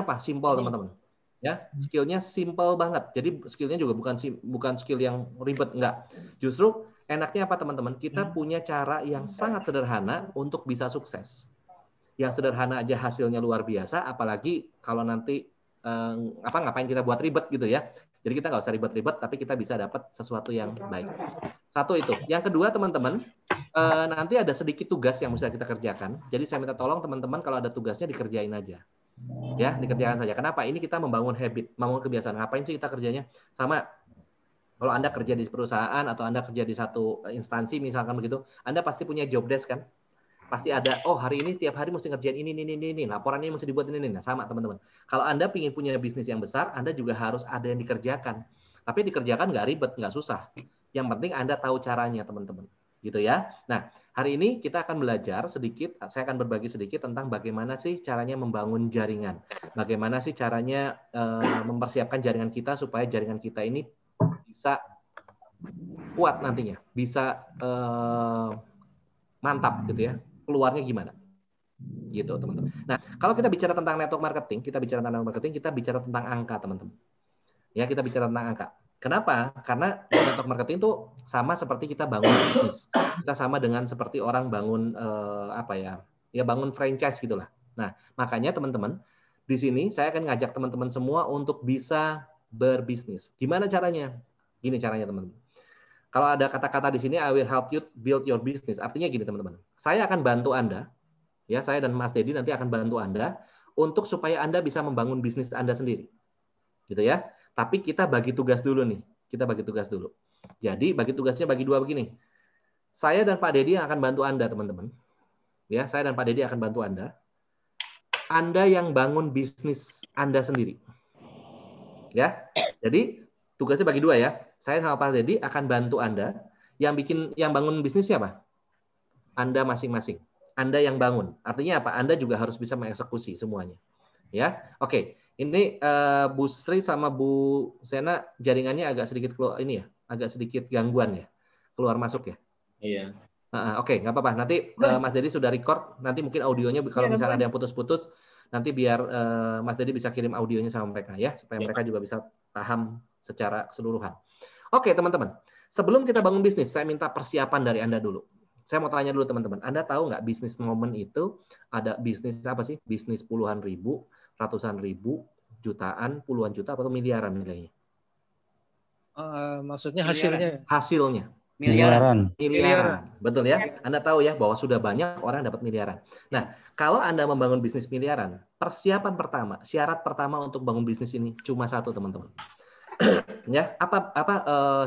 apa? Simple, teman-teman. Ya, skillnya simple banget. Jadi skillnya juga bukan skill yang ribet, enggak. Justru enaknya apa, teman-teman? Kita punya cara yang sangat sederhana untuk bisa sukses. Yang sederhana aja hasilnya luar biasa, apalagi kalau nanti ngapain kita buat ribet gitu ya. Jadi kita nggak usah ribet-ribet, tapi kita bisa dapat sesuatu yang baik. Satu itu. Yang kedua, teman-teman, nanti ada sedikit tugas yang bisa kita kerjakan. Jadi saya minta tolong teman-teman kalau ada tugasnya dikerjain aja. Ya, dikerjakan saja. Kenapa? Ini kita membangun habit, membangun kebiasaan. Ngapain sih kita kerjanya? Sama, kalau Anda kerja di perusahaan atau Anda kerja di satu instansi, misalkan begitu, Anda pasti punya job desk kan? Pasti ada, oh hari ini tiap hari mesti ngerjain ini, laporan ini mesti dibuat ini. Nah, sama teman-teman. Kalau Anda ingin punya bisnis yang besar, Anda juga harus ada yang dikerjakan. Tapi dikerjakan nggak ribet, nggak susah. Yang penting Anda tahu caranya, teman-teman. Gitu ya. Nah, hari ini kita akan belajar sedikit, saya akan berbagi sedikit tentang bagaimana sih caranya membangun jaringan. Bagaimana sih caranya mempersiapkan jaringan kita supaya jaringan kita ini bisa kuat nantinya, bisa mantap gitu ya. Keluarnya gimana? Gitu, teman-teman. Nah, kalau kita bicara tentang network marketing, kita bicara tentang angka, teman-teman. Ya, kita bicara tentang angka. Kenapa? Karena network marketing itu sama seperti kita bangun bisnis. Kita sama dengan seperti orang bangun bangun franchise gitulah. Nah, makanya teman-teman, di sini saya akan ngajak teman-teman semua untuk bisa berbisnis. Gimana caranya? Gini caranya, teman-teman. Kalau ada kata-kata di sini, I will help you build your business. Artinya gini, teman-teman. Saya akan bantu Anda, ya, saya dan Mas Dedi nanti akan bantu Anda untuk supaya Anda bisa membangun bisnis Anda sendiri. Gitu ya. Tapi kita bagi tugas dulu nih. Kita bagi tugas dulu. Jadi bagi tugasnya bagi dua begini. Saya dan Pak Dedi yang akan bantu Anda, teman-teman. Ya, saya dan Pak Dedi akan bantu Anda. Anda yang bangun bisnis Anda sendiri. Ya. Jadi tugasnya bagi dua ya. Saya sama Pak Dedi akan bantu Anda. Yang bangun bisnis siapa? Anda masing-masing. Anda yang bangun. Artinya apa? Anda juga harus bisa mengeksekusi semuanya. Ya. Oke. Ini Bu Sri sama Bu Sena jaringannya agak sedikit agak sedikit gangguan ya, keluar masuk ya. Iya. Oke, nggak apa-apa. Nanti Mas Dedi sudah record. Nanti mungkin audionya kalau misalnya ada yang putus-putus, nanti biar Mas Dedi bisa kirim audionya sama mereka ya, supaya mereka juga bisa paham secara keseluruhan. Oke, teman-teman. Sebelum kita bangun bisnis, saya minta persiapan dari Anda dulu. Saya mau tanya dulu teman-teman. Anda tahu nggak bisnis momen itu ada bisnis apa sih? Bisnis puluhan ribu, ratusan ribu, jutaan, puluhan juta, atau miliaran nilainya? Maksudnya hasilnya? Hasilnya. Miliaran. Betul ya? Anda tahu ya bahwa sudah banyak orang dapat miliaran. Nah, kalau Anda membangun bisnis miliaran, persiapan pertama, syarat pertama untuk bangun bisnis ini cuma satu, teman-teman. Ya,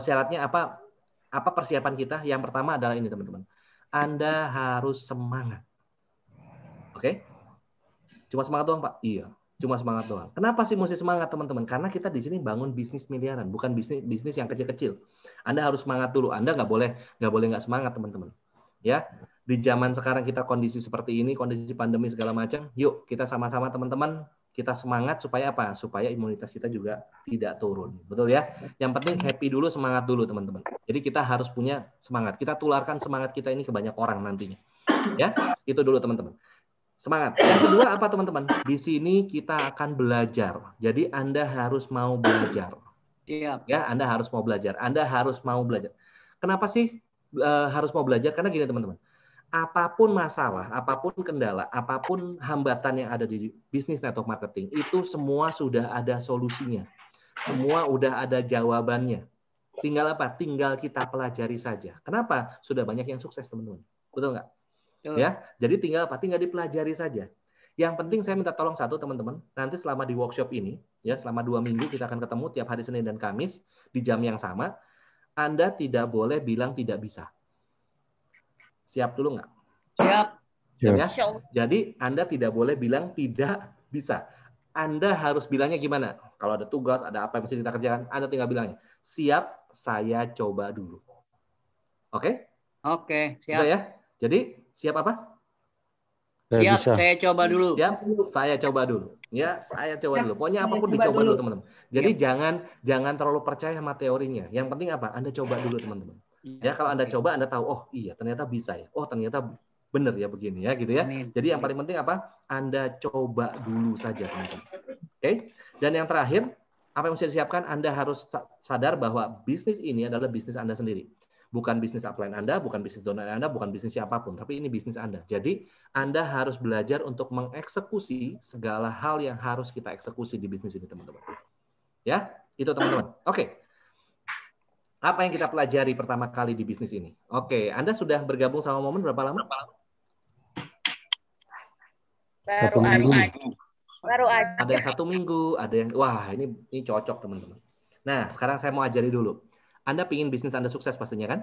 syaratnya apa persiapan kita? Yang pertama adalah ini, teman-teman. Anda harus semangat. Oke? Cuma semangat doang, Pak? Iya, cuma semangat doang. Kenapa sih mesti semangat, teman-teman? Karena kita di sini bangun bisnis miliaran, bukan bisnis yang kecil-kecil. Anda harus semangat dulu. Anda nggak boleh nggak semangat, teman-teman. Ya, di zaman sekarang kita kondisi seperti ini, kondisi pandemi segala macam. Yuk, kita sama-sama, teman-teman, kita semangat supaya apa? Supaya imunitas kita juga tidak turun. Betul ya? Yang penting happy dulu, semangat dulu, teman-teman. Jadi kita harus punya semangat. Kita tularkan semangat kita ini ke banyak orang nantinya. Ya, itu dulu, teman-teman. Semangat. Yang kedua apa, teman-teman? Di sini kita akan belajar. Jadi Anda harus mau belajar. Iya. Ya, Anda harus mau belajar. Anda harus mau belajar. Kenapa sih harus mau belajar? Karena gini, teman-teman. Apapun masalah, apapun kendala, apapun hambatan yang ada di bisnis network marketing, itu semua sudah ada solusinya. Semua udah ada jawabannya. Tinggal apa? Tinggal kita pelajari saja. Kenapa? Sudah banyak yang sukses, teman-teman. Betul nggak? Ya, jadi tinggal dipelajari saja. Yang penting saya minta tolong satu, teman-teman. Nanti selama di workshop ini, ya selama 2 minggu kita akan ketemu tiap hari Senin dan Kamis di jam yang sama. Anda tidak boleh bilang tidak bisa. Siap dulu nggak? Siap. Ya? Jadi Anda tidak boleh bilang tidak bisa. Anda harus bilangnya gimana? Kalau ada tugas, ada apa yang mesti kita kerjakan, Anda tinggal bilangnya, siap, saya coba dulu. Oke? Oke, siap. Bisa ya? Jadi siap apa? Siap, saya coba dulu. Siap, saya coba dulu. Ya, saya coba dulu. Pokoknya apapun dicoba dulu, teman-teman. Jadi jangan terlalu percaya sama teorinya. Yang penting apa? Anda coba dulu, teman-teman. Ya, kalau Anda coba, Anda tahu, oh iya, ternyata bisa ya. Oh, ternyata benar ya begini ya, gitu ya. Jadi yang paling penting apa? Anda coba dulu saja, teman-teman. Oke. Dan yang terakhir, apa yang mesti disiapkan? Anda harus sadar bahwa bisnis ini adalah bisnis Anda sendiri. Bukan bisnis upline Anda, bukan bisnis downline Anda, bukan bisnis siapapun, tapi ini bisnis Anda. Jadi, Anda harus belajar untuk mengeksekusi segala hal yang harus kita eksekusi di bisnis ini, teman-teman. Ya, itu teman-teman. Oke. Apa yang kita pelajari pertama kali di bisnis ini? Oke, Anda sudah bergabung sama Momen berapa lama? Baru aja. Ada yang 1 minggu, ada yang wah ini cocok teman-teman. Nah, sekarang saya mau ajari dulu. Anda pingin bisnis Anda sukses pastinya kan?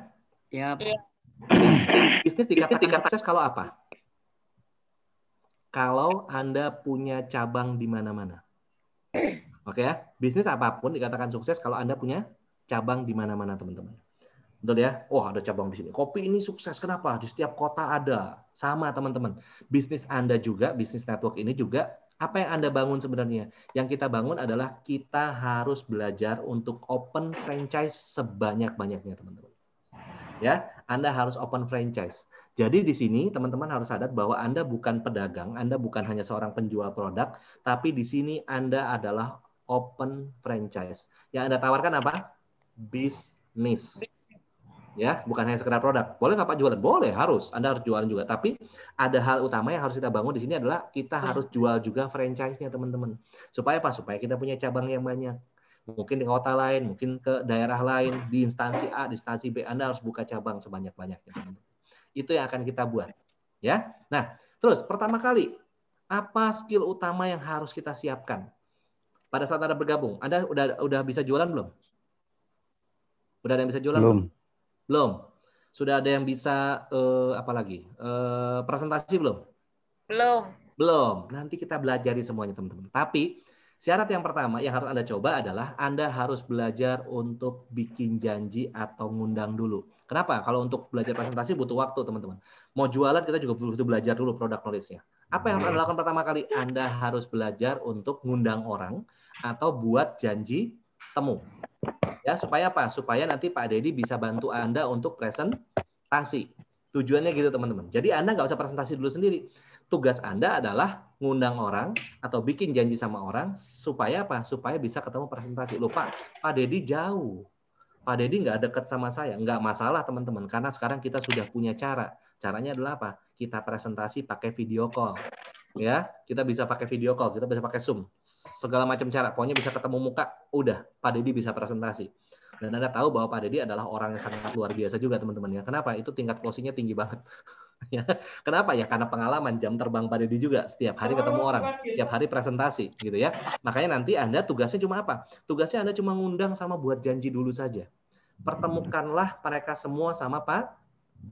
Siap. Bisnis dikatakan sukses kalau apa? Kalau Anda punya cabang di mana-mana. Oke ya, bisnis apapun dikatakan sukses kalau Anda punya cabang di mana-mana, teman-teman. Betul ya? Oh, ada cabang di sini. Kopi ini sukses. Kenapa? Di setiap kota ada. Sama, teman-teman. Bisnis Anda juga, bisnis network ini juga, apa yang Anda bangun sebenarnya? Yang kita bangun adalah kita harus belajar untuk open franchise sebanyak-banyaknya, teman-teman. Ya, Anda harus open franchise. Jadi di sini teman-teman harus sadar bahwa Anda bukan pedagang, Anda bukan hanya seorang penjual produk, tapi di sini Anda adalah open franchise. Yang Anda tawarkan apa? Bisnis. Ya, bukan hanya sekedar produk. Boleh nggak Pak jualan? Boleh, harus. Anda harus jualan juga. Tapi ada hal utama yang harus kita bangun di sini adalah kita harus jual juga franchise-nya, teman-teman. Supaya apa? Supaya kita punya cabang yang banyak. Mungkin di kota lain, mungkin ke daerah lain, di instansi A, di instansi B, Anda harus buka cabang sebanyak-banyaknya, teman-teman. Itu yang akan kita buat. Ya. Nah, terus pertama kali, apa skill utama yang harus kita siapkan? Pada saat Anda bergabung, Anda udah bisa jualan belum? Udah ada yang bisa jualan belum? Belum. Sudah ada yang bisa apa lagi? Presentasi belum? Belum. Nanti kita belajar semuanya, teman-teman. Tapi syarat yang pertama yang harus Anda coba adalah Anda harus belajar untuk bikin janji atau ngundang dulu. Kenapa? Kalau untuk belajar presentasi butuh waktu, teman-teman. Mau jualan kita juga butuh belajar dulu produk knowledge-nya. Apa yang harus Anda lakukan pertama kali? Anda harus belajar untuk ngundang orang atau buat janji temu. Ya, supaya apa? Supaya nanti Pak Deddy bisa bantu Anda untuk presentasi. Tujuannya gitu, teman-teman. Jadi Anda nggak usah presentasi dulu sendiri. Tugas Anda adalah ngundang orang atau bikin janji sama orang supaya apa? Supaya bisa ketemu presentasi. Loh Pak Deddy jauh. Pak Deddy nggak dekat sama saya. Nggak masalah, teman-teman. Karena sekarang kita sudah punya cara. Caranya adalah apa? Kita presentasi pakai video call. Ya, kita bisa pakai video call, kita bisa pakai Zoom, segala macam cara. Pokoknya bisa ketemu muka, udah Pak Deddy bisa presentasi. Dan Anda tahu bahwa Pak Deddy adalah orang yang sangat luar biasa juga, teman-teman ya. Kenapa? Itu tingkat closing-nya tinggi banget. Ya, kenapa ya? Karena pengalaman jam terbang Pak Deddy juga, setiap hari ketemu orang, setiap hari presentasi, gitu ya. Makanya nanti Anda tugasnya cuma apa? Tugasnya Anda cuma ngundang sama buat janji dulu saja. Pertemukanlah mereka semua sama Pak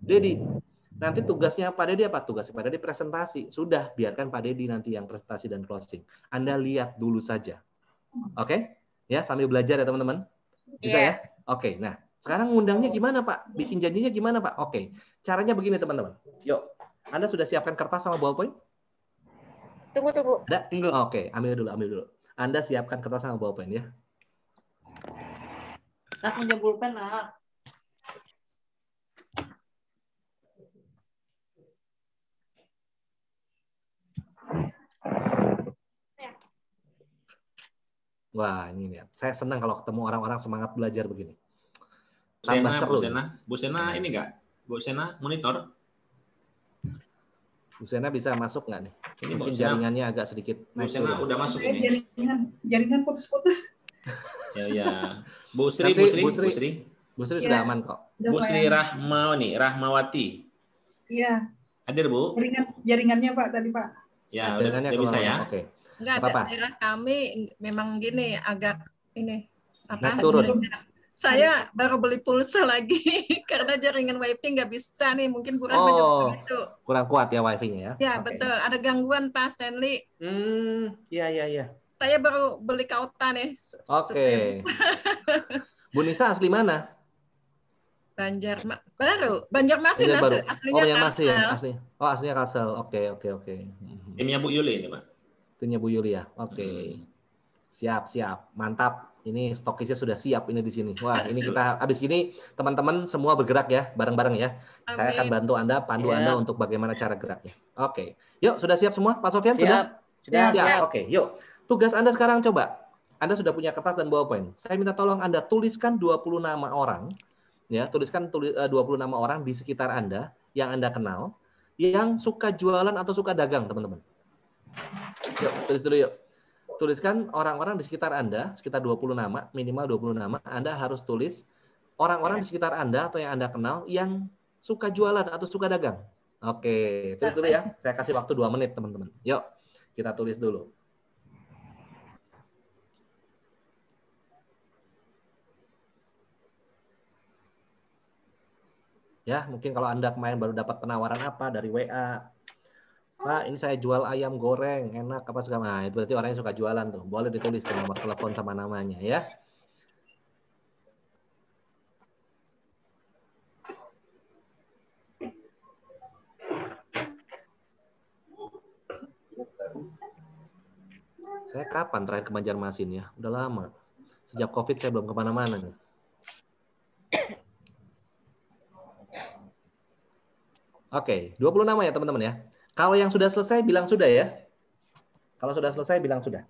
Deddy. Nanti tugasnya Pak Deddy apa? Tugasnya Pak Deddy presentasi. Sudah, biarkan Pak Deddy nanti yang presentasi dan closing. Anda lihat dulu saja. Oke? Ya, sambil belajar ya teman-teman. Bisa ya? Oke, nah sekarang ngundangnya gimana Pak? Bikin janjinya gimana Pak? Oke, caranya begini teman-teman. Yuk, Anda sudah siapkan kertas sama ballpoint? Tunggu. Ada? Oke, ambil dulu. Anda siapkan kertas sama ballpoint ya. Aku punya pulpen, nak. Wah, ini lihat. Saya senang kalau ketemu orang-orang semangat belajar begini. Bu Sena ini enggak? Bu Sena monitor? Bu Sena bisa masuk nggak nih? Ini mungkin jaringannya agak sedikit. Bu Sena udah masuk ini. Jaringan putus-putus. Ya. Bu Sri sudah aman kok. Bu Sri Rahmawati. Iya. Hadir Bu? Jaringannya Pak tadi Pak. Ya, udah bisa ya. Oke. Enggak, daerah kami memang gini agak ini apa? Turun. Saya baru beli pulsa lagi karena jaringan wifi nggak bisa nih, mungkin kurang itu. Kurang kuat ya wifi-nya ya. Ya, betul. Ada gangguan Pak Stanley. Iya. Saya baru beli kauta nih. Oke. Bu Nisa asli mana? Banjarmasin aslinya Kalsel. Aslinya. Oh, aslinya Kalsel. Oke. Timnya Bu Yuli ini, Pak. Timnya Bu Yuli ya. Oke. Siap. Mantap. Ini stokisnya sudah siap ini di sini. Wah, ini kita habis ini teman-teman semua bergerak ya, bareng-bareng ya. Amin. Saya akan bantu Anda, pandu Anda untuk bagaimana cara geraknya. Oke. Yuk, sudah siap semua? Pak Sofyan sudah? Sudah. Oke, yuk. Tugas Anda sekarang coba. Anda sudah punya kertas dan bolpen. Saya minta tolong Anda tuliskan 20 nama orang. Ya, tuliskan 20 nama orang di sekitar Anda yang Anda kenal yang suka jualan atau suka dagang, teman-teman. Yuk, tulis dulu yuk. Tuliskan orang-orang di sekitar Anda, sekitar 20 nama, minimal 20 nama. Anda harus tulis orang-orang di sekitar Anda atau yang Anda kenal yang suka jualan atau suka dagang. Oke, tulis dulu ya. Saya kasih waktu 2 menit, teman-teman. Yuk, kita tulis dulu. Ya, mungkin kalau Anda kemarin baru dapat penawaran apa dari WA. Pak, ini saya jual ayam goreng, enak apa segala. Nah, itu berarti orang yang suka jualan tuh. Boleh ditulis nomor telepon sama namanya ya. Saya kapan terakhir ke Banjarmasin ya? Udah lama. Sejak COVID saya belum kemana-mana nih. Oke, 20 nama ya teman-teman ya. Kalau yang sudah selesai bilang sudah ya. Kalau sudah selesai bilang sudah.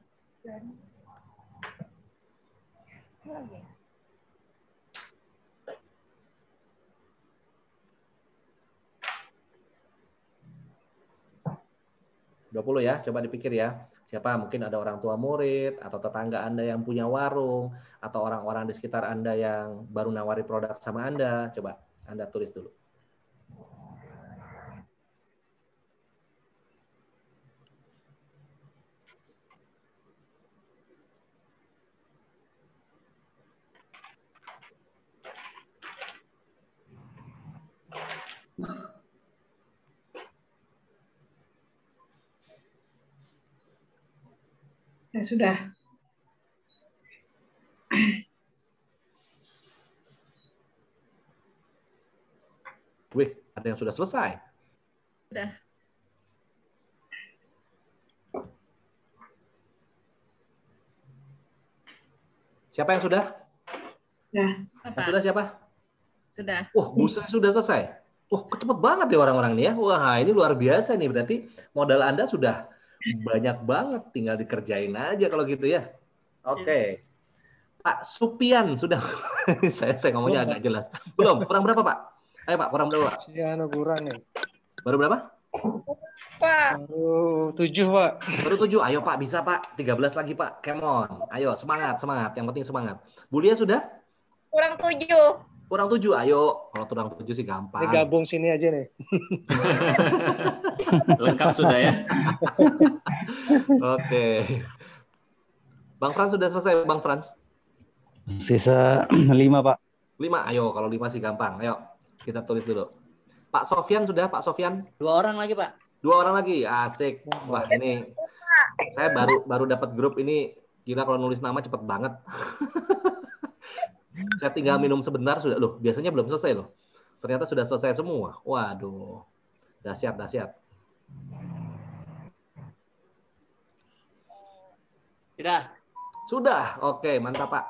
$20 ya, coba dipikir ya. Siapa mungkin ada orang tua murid atau tetangga Anda yang punya warung atau orang-orang di sekitar Anda yang baru nawari produk sama Anda. Coba Anda tulis dulu. Ya sudah. Wih, ada yang sudah selesai. Udah. Siapa yang sudah? Ya. Yang sudah siapa? Sudah. Buset sudah selesai. Cepet banget ya orang-orang ini ya. Wah, ini luar biasa nih. Berarti modal Anda sudah banyak banget. Tinggal dikerjain aja kalau gitu ya. Oke. Pak Supian sudah. saya ngomongnya agak jelas. Belum? Kurang berapa, Pak? Ayo, Pak. Kurang berapa, Pak? Kurang nih. Baru berapa? Pak. Baru 7, Pak. Baru 7. Ayo, Pak. Bisa, Pak. 13 lagi, Pak. Come on. Ayo, semangat. Yang penting semangat. Bulia sudah? Kurang 7. Kurang 7. Ayo. Kalau kurang 7 sih gampang. Ini gabung sini aja nih. Lengkap sudah ya. Oke. Bang Frans sudah selesai, Bang Frans? Sisa 5, Pak. 5. Ayo, kalau 5 sih gampang. Ayo, kita tulis dulu. Pak Sofyan sudah, Pak Sofyan? 2 orang lagi, Pak. 2 orang lagi. Asik. Wah, ini saya baru dapat grup ini. Gila kalau nulis nama cepet banget. Saya tinggal minum sebentar sudah. Loh, biasanya belum selesai loh. Ternyata sudah selesai semua. Waduh. Dahsyat. Sudah. Oke, mantap, Pak.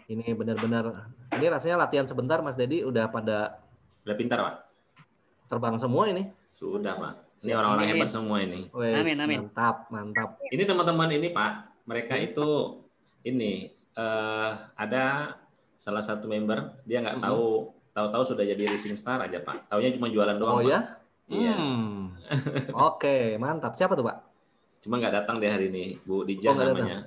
Ini benar-benar. Ini rasanya latihan sebentar, Mas Dedi udah pada Udah pintar, Pak. terbang semua ini. Sudah, Pak. Ini orang-orang hebat semua ini. Wes, Amin. Mantap. Ini teman-teman ini, Pak. Mereka itu ini ada salah satu member, dia nggak tahu sudah jadi Rising Star aja, Pak. Taunya cuma jualan doang, Oh Pak. ya? Iya. Oke, mantap. Siapa tuh, Pak? Cuma nggak datang deh hari ini, Bu Dijah nggak namanya.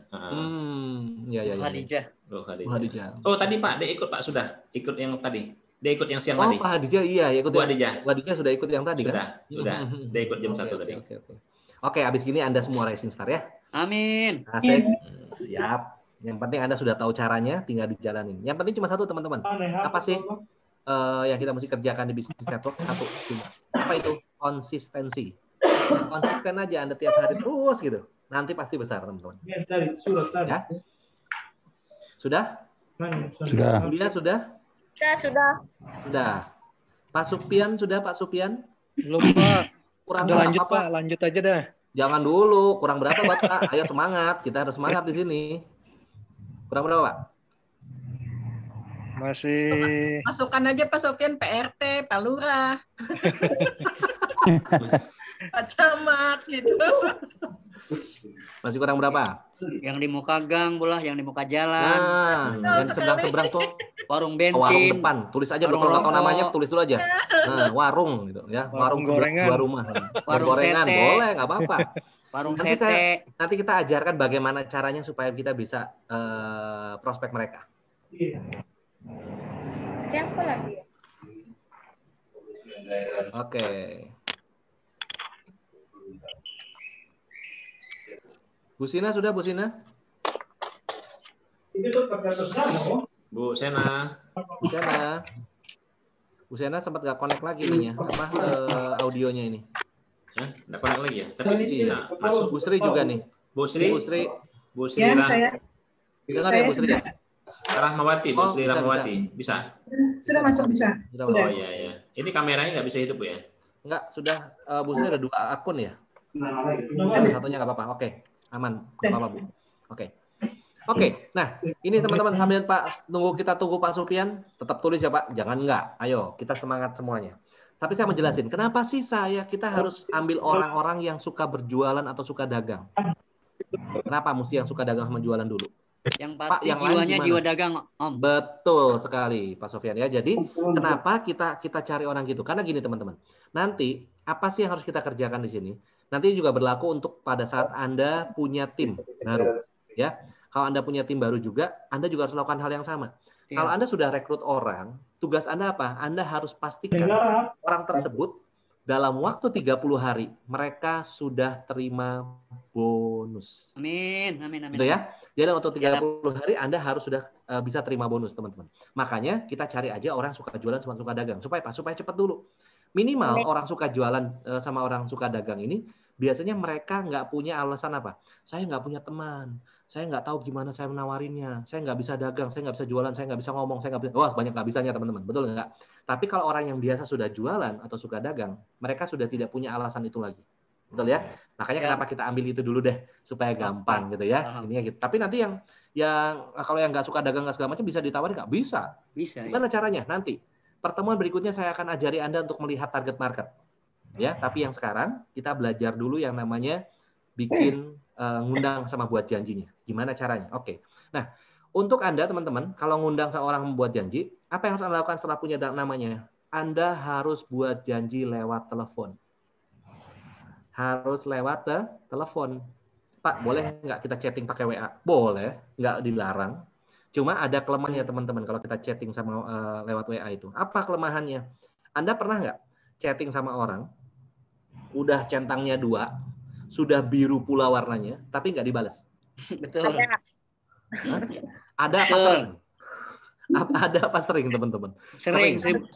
Iya. Khadijah. Bu Khadijah. Oh, tadi Pak, dia ikut Pak sudah. Ikut yang tadi. Dia ikut yang siang tadi. Pak Khadijah iya, ikut. Bu Khadijah. Bu Khadijah sudah ikut yang tadi Sudah. kan? Dia ikut jam 1 tadi. Oke, habis gini Anda semua Rising Star ya. Amin. Asik. Siap. Yang penting Anda sudah tahu caranya, tinggal dijalanin. Yang penting cuma satu, teman-teman. Apa sih yang kita mesti kerjakan di bisnis network? Satu cuma. Apa itu? Konsistensi. Konsisten aja Anda tiap hari terus gitu. Nanti pasti besar, teman-teman. Ya? Sudah? Sudah. Julia sudah? Sudah. Pak Supian sudah, Pak Supian? Belum, Pak. Kurang Udah berapa, lanjut, Pak? Pak. Lanjut aja dah. Jangan dulu. Kurang berapa, Bapak? Ayo semangat. Kita harus semangat di sini. Kurang berapa, Pak? Masih Masukkan aja Pak Sofian PRT, Pak Lurah. Pak Camat gitu. Masih kurang berapa? Yang di muka gang bola, yang di muka jalan, Nah, Betul yang seberang-seberang tuh warung warung bensin, depan. Tulis aja warung kalau nggak tahu rokok. namanya, tulis dulu aja. Nah, warung gitu ya. Warung Warung sebelah gorengan. dua rumah. Warung Gorengan sete. boleh, nggak apa-apa. warung Nanti sete. Nanti kita ajarkan bagaimana caranya supaya kita bisa prospek mereka. Siapa lagi? Oke. Bu Sina sudah, Bu Sina? Bu Sena. Bu Sena. Bu Sena sempat nggak connect lagi nih ya, audionya ini. Ya, nggak connect lagi ya. Tapi ini Iya. masuk. Bu Sri juga nih. Bu Sri. Bu Sri, Bu Sri Ya, saya dengar ya Bu Sri ya? Rahmawati. Bu Oh, Sri bisa, Rahmawati. Bisa. sudah masuk bisa. Sudah, Sudah. Oh iya iya. Ini kameranya nggak bisa hidup ya? Enggak, sudah. Bu Sri ada 2 akun ya? Ada satunya nggak apa-apa. Oke, aman. Nggak apa-apa, Bu. Oke. Nah, ini teman-teman sambil kita tunggu Pak Supian, tetap tulis ya Pak. Jangan enggak. Ayo, kita semangat semuanya. Tapi saya menjelasin, kenapa sih kita harus ambil orang-orang yang suka berjualan atau suka dagang? Kenapa mesti yang suka dagang sama jualan dulu? Yang Pak, pasti yang lain jiwanya gimana? jiwa dagang, Om. Betul sekali, Pak Sofyan ya. Jadi, kenapa kita cari orang gitu? Karena gini teman-teman. Nanti apa sih yang harus kita kerjakan di sini? Nanti juga berlaku untuk pada saat Anda punya tim baru, ya. Kalau Anda punya tim baru juga, Anda juga harus melakukan hal yang sama. Iya. Kalau Anda sudah rekrut orang, tugas Anda apa? Anda harus pastikan orang tersebut dalam waktu 30 hari mereka sudah terima bonus. Amin, amin, amin. Gitu ya. Jadi untuk 30 hari Anda harus sudah bisa terima bonus, teman-teman. Makanya kita cari aja orang suka jualan sama suka dagang. Supaya apa? Supaya cepat dulu. Minimal orang suka jualan sama orang suka dagang ini, biasanya mereka nggak punya alasan apa. Saya nggak punya teman. Saya nggak tahu gimana saya menawarinnya. Saya nggak bisa dagang, saya nggak bisa jualan, saya nggak bisa ngomong, saya nggak bisa. Wah, banyak nggak bisanya, teman-teman. Betul nggak? Tapi kalau orang yang biasa sudah jualan atau suka dagang, mereka sudah tidak punya alasan itu lagi. Betul ya? Makanya kenapa kita ambil itu dulu deh supaya gampang gitu ya. Ininya gitu. Tapi nanti yang kalau yang nggak suka dagang nggak segala macam bisa ditawarin nggak? Bisa. Bisa. Ya. Gimana caranya? Nanti pertemuan berikutnya saya akan ajari Anda untuk melihat target market. Ya, tapi yang sekarang kita belajar dulu yang namanya bikin ngundang sama buat janjinya. Gimana caranya? Oke. Nah, untuk Anda teman-teman, kalau ngundang seorang membuat janji, apa yang harus Anda lakukan setelah punya namanya? Anda harus buat janji lewat telepon. Harus lewat telepon. Pak, boleh nggak kita chatting pakai WA? Boleh, nggak dilarang. Cuma ada kelemahannya teman-teman kalau kita chatting sama lewat WA itu. Apa kelemahannya? Anda pernah nggak chatting sama orang, udah centangnya 2, sudah biru pula warnanya, tapi nggak dibalas? Betul. Ada apa sering? Ada apa sering teman-teman? Sering, 1000%.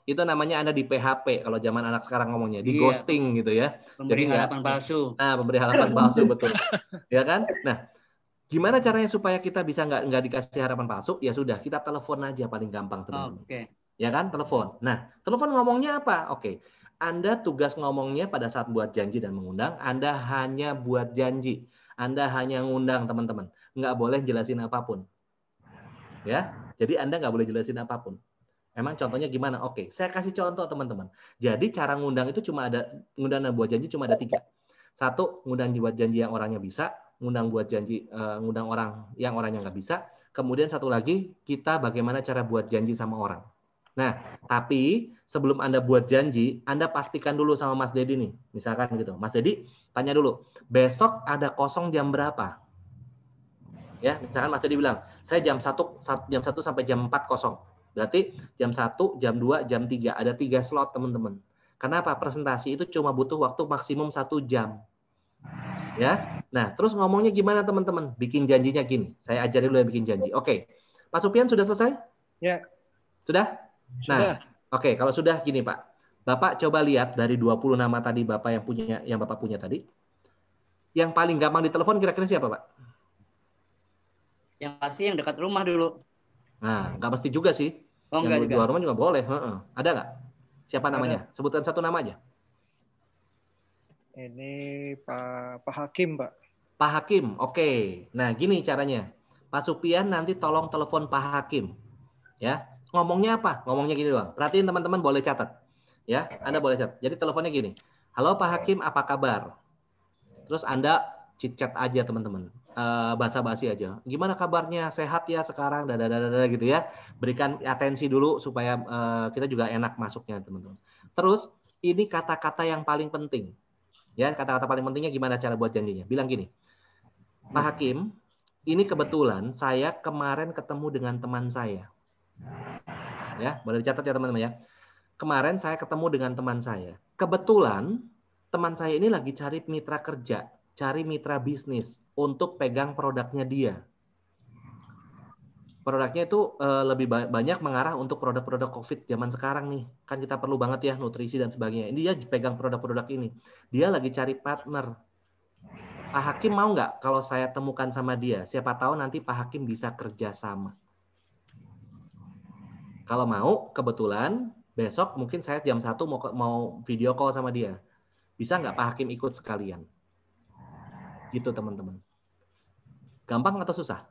Itu namanya Anda di PHP kalau zaman anak sekarang ngomongnya, di Iya. ghosting gitu ya. Pemberi Jadi harapan palsu. Nah, pemberi harapan palsu betul. Ya kan? Nah, gimana caranya supaya kita bisa nggak dikasih harapan palsu? Ya sudah, kita telepon aja paling gampang teman-teman. Oke. Ya kan? Telepon. Nah, telepon ngomongnya apa? Oke. Anda tugas ngomongnya pada saat buat janji dan mengundang, Anda hanya buat janji. Anda hanya ngundang teman-teman. Nggak boleh jelasin apapun. Ya, jadi Anda nggak boleh jelasin apapun. Emang contohnya gimana? Oke, saya kasih contoh teman-teman. Jadi cara ngundang itu cuma ada, ngundang dan buat janji cuma ada 3. 1, ngundang buat janji yang orangnya bisa. Ngundang buat janji, ngundang orang yang orangnya nggak bisa. Kemudian satu lagi, kita bagaimana cara buat janji sama orang. Nah, tapi sebelum Anda buat janji, Anda pastikan dulu sama Mas Dedi nih. Misalkan gitu. Mas Dedi, tanya dulu, besok ada kosong jam berapa? Ya, misalkan Mas Dedi bilang, saya jam 1 sampai jam 4 kosong. Berarti jam 1, jam 2, jam 3. Ada 3 slot, teman-teman. Kenapa? Presentasi itu cuma butuh waktu maksimum 1 jam. Ya. Nah, terus ngomongnya gimana, teman-teman? Bikin janjinya gini. Saya ajarin dulu yang bikin janji. Oke. Pak Supian sudah selesai? Ya. Sudah? Nah, oke, kalau sudah gini Pak. Bapak coba lihat dari 20 nama tadi Bapak yang Bapak punya tadi. Yang paling gampang ditelepon kira-kira siapa, Pak? Yang pasti yang dekat rumah dulu. Nah, nggak mesti juga sih. Oh, yang enggak di juga. luar rumah juga boleh. Ada nggak? Siapa namanya? Sebutkan satu nama aja. Ini Pak Hakim, Pak. Pak Hakim, oke. Nah, gini caranya. Pak Supian nanti tolong telepon Pak Hakim. Ya. Ngomongnya apa? Ngomongnya gini doang. Perhatiin teman-teman boleh catat. Ya, Anda boleh chat. Jadi teleponnya gini. Halo Pak Hakim, apa kabar? Terus Anda chit-chat aja teman-teman. Basa-basi aja. Gimana kabarnya? Sehat ya sekarang? Dadadadada gitu ya. Berikan atensi dulu supaya kita juga enak masuknya teman-teman. Terus ini kata-kata yang paling penting. Ya, kata-kata paling pentingnya gimana cara buat janjinya? Bilang gini. Pak Hakim, ini kebetulan saya kemarin ketemu dengan teman saya. Ya, boleh dicatat ya teman-teman ya. Kemarin saya ketemu dengan teman saya. Kebetulan teman saya ini lagi cari mitra kerja, cari mitra bisnis untuk pegang produknya dia. Produknya itu lebih banyak mengarah untuk produk-produk COVID zaman sekarang nih. Kan kita perlu banget ya nutrisi dan sebagainya. Ini dia pegang produk-produk ini. Dia lagi cari partner. Pak Hakim mau nggak kalau saya temukan sama dia? Siapa tahu nanti Pak Hakim bisa kerja sama. Kalau mau, kebetulan besok mungkin saya jam 1 mau video call sama dia. Bisa nggak Pak Hakim ikut sekalian? Gitu teman-teman. Gampang atau susah?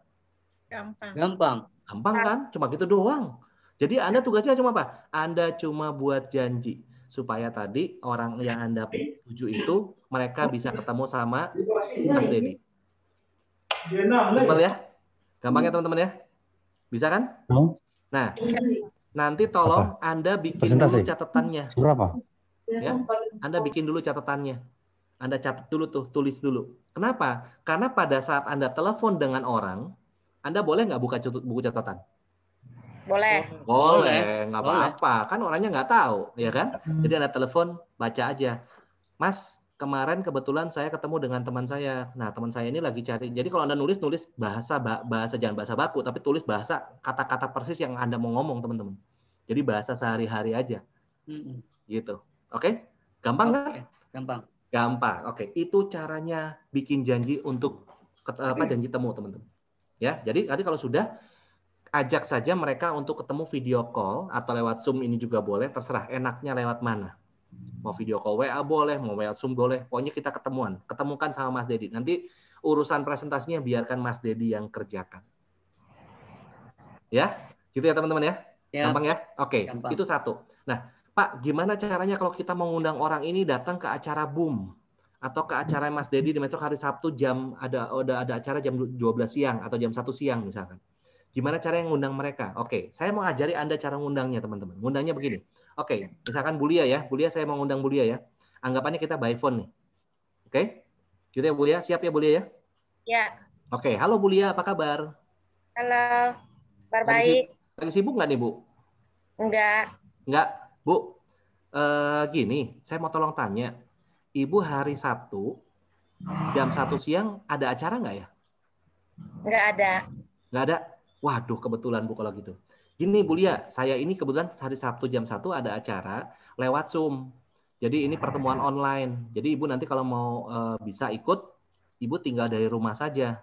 Gampang. Gampang. Gampang kan? Cuma gitu doang. Jadi Anda tugasnya cuma apa? Anda cuma buat janji. Supaya tadi orang yang Anda tuju itu, mereka bisa ketemu sama Mas Dedi. Simpel ya? Gampang ya teman-teman ya? Bisa kan? Nah, nanti tolong Anda bikin dulu catatannya. Berapa? Ya, Anda bikin dulu catatannya. Anda catat dulu tuh, tulis dulu. Kenapa? Karena pada saat Anda telepon dengan orang, Anda boleh nggak buka buku catatan? Boleh. Boleh, nggak apa-apa. Kan orangnya nggak tahu, ya kan? Jadi Anda telepon, baca aja. Mas, kemarin kebetulan saya ketemu dengan teman saya. Nah, teman saya ini lagi cari. Jadi kalau Anda nulis bahasa jangan bahasa baku, tapi tulis bahasa kata-kata persis yang Anda mau ngomong, teman-teman. Jadi bahasa sehari-hari aja. Gitu. Oke? Gampang kan? Gampang. Gampang. Oke, itu caranya bikin janji untuk janji temu, teman-teman. Ya, jadi nanti kalau sudah ajak saja mereka untuk ketemu video call atau lewat Zoom ini juga boleh, terserah enaknya lewat mana. Mau video call WA boleh, mau lewat Zoom boleh. Pokoknya kita ketemukan sama Mas Dedi. Nanti urusan presentasinya biarkan Mas Dedi yang kerjakan. Ya, gitu ya teman-teman ya. Gampang ya? Oke, itu satu. Nah, Pak, gimana caranya kalau kita mau ngundang orang ini datang ke acara Boom atau ke acara Mas Dedi di besok hari Sabtu ada acara jam 12 siang atau jam 1 siang misalkan. Gimana cara yang ngundang mereka? Oke, saya mau ajari Anda cara ngundangnya teman-teman. Ngundangnya begini. Oke, misalkan Bulia ya. Bulia saya mau ngundang Bulia ya. Anggapannya kita by phone nih. Oke? Gitu ya Bulia, siap ya Bulia ya? Ya. Oke, halo Bulia, apa kabar? Halo. Kabar baik. Lagi sibuk nggak nih Bu? Enggak. Enggak, Bu. Gini, saya mau tolong tanya. Ibu hari Sabtu jam 1 siang ada acara nggak ya? Enggak ada. Nggak ada? Waduh, kebetulan Bu kalau gitu. Gini Bulia, saya ini kebetulan hari Sabtu jam 1 ada acara lewat Zoom. Jadi ini pertemuan online. Jadi Ibu nanti kalau mau bisa ikut, Ibu tinggal dari rumah saja.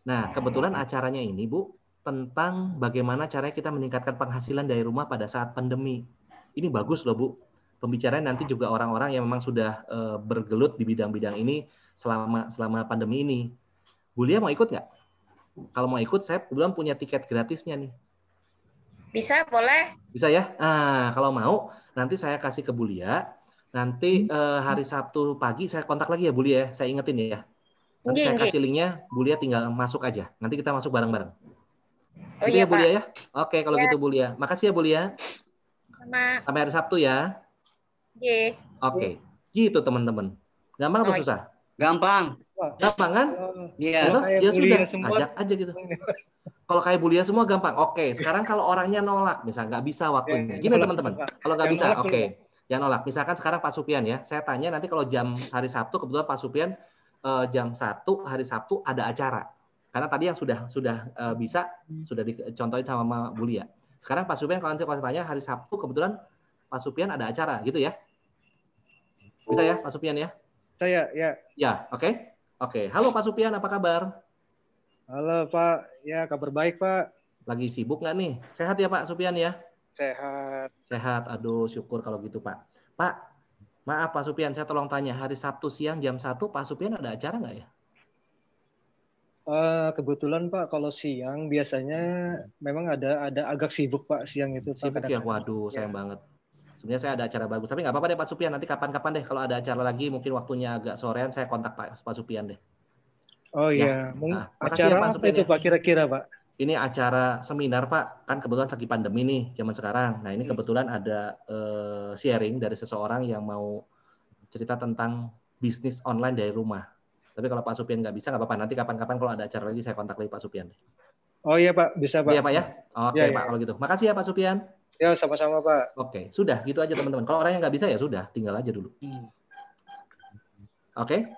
Nah, kebetulan acaranya ini Bu, tentang bagaimana caranya kita meningkatkan penghasilan dari rumah pada saat pandemi. Ini bagus loh Bu. Pembicaranya nanti juga orang-orang yang memang sudah bergelut di bidang-bidang ini selama pandemi ini. Bulia mau ikut nggak? Kalau mau ikut, saya kebetulan punya tiket gratisnya nih. Bisa, boleh. Bisa ya? Nah, kalau mau, nanti saya kasih ke Bulia. Nanti hari Sabtu pagi saya kontak lagi ya Bulia ya. Saya ingetin ya. Nanti saya kasih linknya, Bulia tinggal masuk aja. Nanti kita masuk bareng-bareng. Oh gitu iya, ya Bulia Pak. ya? Oke, kalau gitu Bulia. Makasih ya Bulia. Sama. Sampai hari Sabtu ya. Ye. Oke. Gitu teman-teman. Gampang atau susah? Gampang. Gampang kan? Iya. Ya sudah, ajak aja gitu. Kalau kayak Bulia semua gampang. Oke, sekarang kalau orangnya nolak, misal nggak bisa waktunya. Gini teman-teman, kalau nggak bisa, oke. Yang nolak. Misalkan sekarang Pak Supian ya, saya tanya nanti kalau jam hari Sabtu, kebetulan Pak Supian jam 1 hari Sabtu ada acara. Karena tadi yang sudah bisa, sudah dicontohin sama Bulia. Sekarang Pak Supian kalau saya tanya hari Sabtu, kebetulan Pak Supian ada acara, gitu ya? Bisa ya Pak Supian ya? Saya, ya. Ya, oke. Oke, halo Pak Supian, apa kabar? Halo Pak, ya kabar baik Pak. Lagi sibuk nggak nih? Sehat ya Pak Supian ya? Sehat. Sehat, aduh syukur kalau gitu Pak. Pak, maaf Pak Supian, saya tolong tanya, hari Sabtu siang jam 1 Pak Supian ada acara nggak ya? Kebetulan Pak, kalau siang biasanya memang ada agak sibuk Pak siang itu. Pak, Sibuk ya? Waduh, sayang banget. Sebenarnya saya ada acara bagus, tapi nggak apa-apa deh Pak Supian. Nanti kapan-kapan deh kalau ada acara lagi, mungkin waktunya agak sorean, saya kontak Pak Supian deh. Oh Ya. iya, Nah, makasih acara ya, Pak apa Supian itu ya. Pak kira-kira Pak? Ini acara seminar Pak, kan kebetulan lagi pandemi nih zaman sekarang. Nah ini kebetulan ada sharing dari seseorang yang mau cerita tentang bisnis online dari rumah. Tapi kalau Pak Supian nggak bisa, nggak apa-apa. Nanti kapan-kapan kalau ada acara lagi, saya kontak lagi Pak Supian. Oh iya Pak, bisa Pak. Iya Pak ya? Oke Ya, Pak, ya. kalau gitu. Makasih ya Pak Supian. Ya sama-sama Pak. Oke, sudah gitu aja teman-teman. Kalau orang yang nggak bisa ya sudah, tinggal aja dulu. Oke?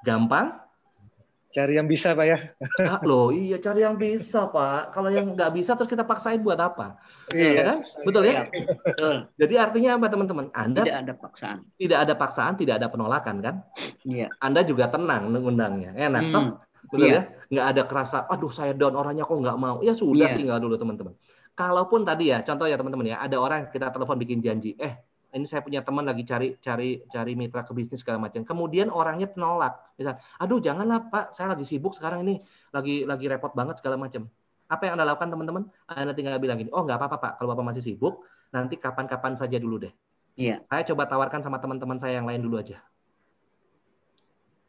Gampang? Cari yang bisa Pak ya. Loh, iya cari yang bisa Pak. Kalau yang nggak bisa terus kita paksain buat apa? Iya Ya kan? Betul ya? Betul. Jadi artinya apa teman-teman? Anda Tidak ada paksaan. tidak ada paksaan, tidak ada penolakan kan? Iya. Anda juga tenang ngundangnya. Enak toh? Betul Iya. ya? Nggak ada kerasa, aduh saya down orangnya kok nggak mau. Ya sudah, Iya. tinggal dulu teman-teman. Kalaupun tadi ya, contoh ya teman-teman ya, ada orang kita telepon bikin janji, ini saya punya teman lagi cari mitra ke bisnis segala macam. Kemudian orangnya menolak. Misal, aduh janganlah Pak, saya lagi sibuk sekarang ini, lagi repot banget segala macam. Apa yang Anda lakukan teman-teman? Anda tinggal bilang gini, oh nggak apa-apa Pak, kalau Bapak masih sibuk, nanti kapan-kapan saja dulu deh. Iya. Saya coba tawarkan sama teman-teman saya yang lain dulu aja.